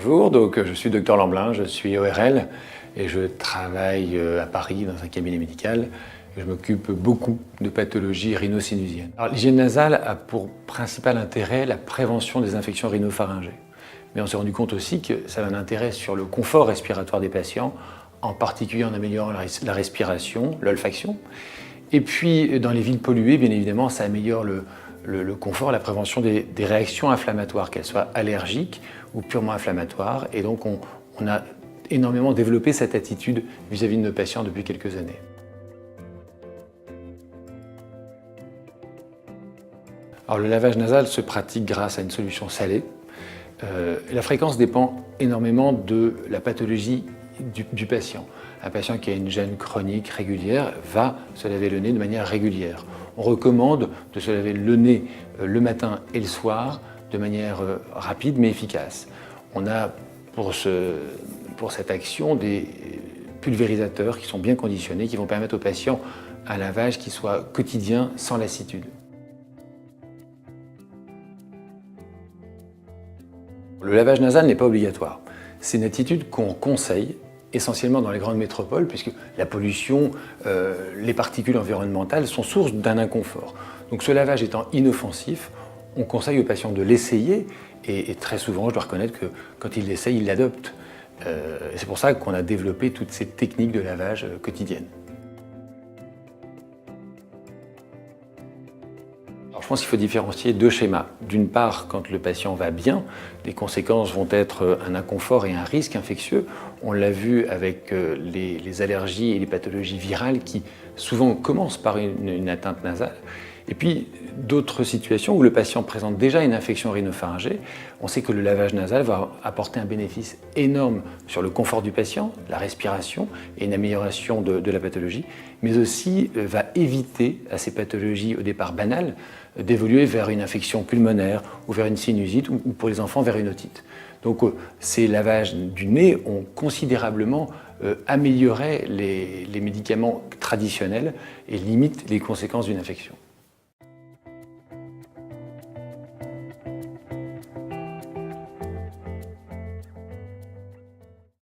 Bonjour, donc je suis Dr Lamblin, je suis ORL et je travaille à Paris dans un cabinet médical. Je m'occupe beaucoup de pathologies rhino-sinusiennes. L'hygiène nasale a pour principal intérêt la prévention des infections rhinopharyngées. Mais on s'est rendu compte aussi que ça a un intérêt sur le confort respiratoire des patients, en particulier en améliorant la respiration, l'olfaction. Et puis dans les villes polluées, bien évidemment, ça améliore le confort, la prévention des réactions inflammatoires, qu'elles soient allergiques ou purement inflammatoires. Et donc on a énormément développé cette attitude vis-à-vis de nos patients depuis quelques années. Alors, le lavage nasal se pratique grâce à une solution salée. La fréquence dépend énormément de la pathologie du patient. Un patient qui a une gêne chronique régulière va se laver le nez de manière régulière. On recommande de se laver le nez le matin et le soir de manière rapide mais efficace. On a pour cette action des pulvérisateurs qui sont bien conditionnés, qui vont permettre au patient un lavage qui soit quotidien sans lassitude. Le lavage nasal n'est pas obligatoire. C'est une attitude qu'on conseille essentiellement dans les grandes métropoles, puisque la pollution, les particules environnementales sont source d'un inconfort. Donc ce lavage étant inoffensif, on conseille aux patients de l'essayer, et très souvent, je dois reconnaître que quand ils l'essayent, ils l'adoptent. C'est pour ça qu'on a développé toutes ces techniques de lavage quotidiennes. Alors, je pense qu'il faut différencier deux schémas. D'une part, quand le patient va bien, les conséquences vont être un inconfort et un risque infectieux. On l'a vu avec les allergies et les pathologies virales qui souvent commencent par une atteinte nasale. Et puis d'autres situations où le patient présente déjà une infection rhinopharyngée, on sait que le lavage nasal va apporter un bénéfice énorme sur le confort du patient, la respiration et une amélioration de la pathologie, mais aussi va éviter à ces pathologies au départ banales d'évoluer vers une infection pulmonaire ou vers une sinusite ou pour les enfants vers une otite. Donc ces lavages du nez ont considérablement amélioré les médicaments traditionnels et limitent les conséquences d'une infection.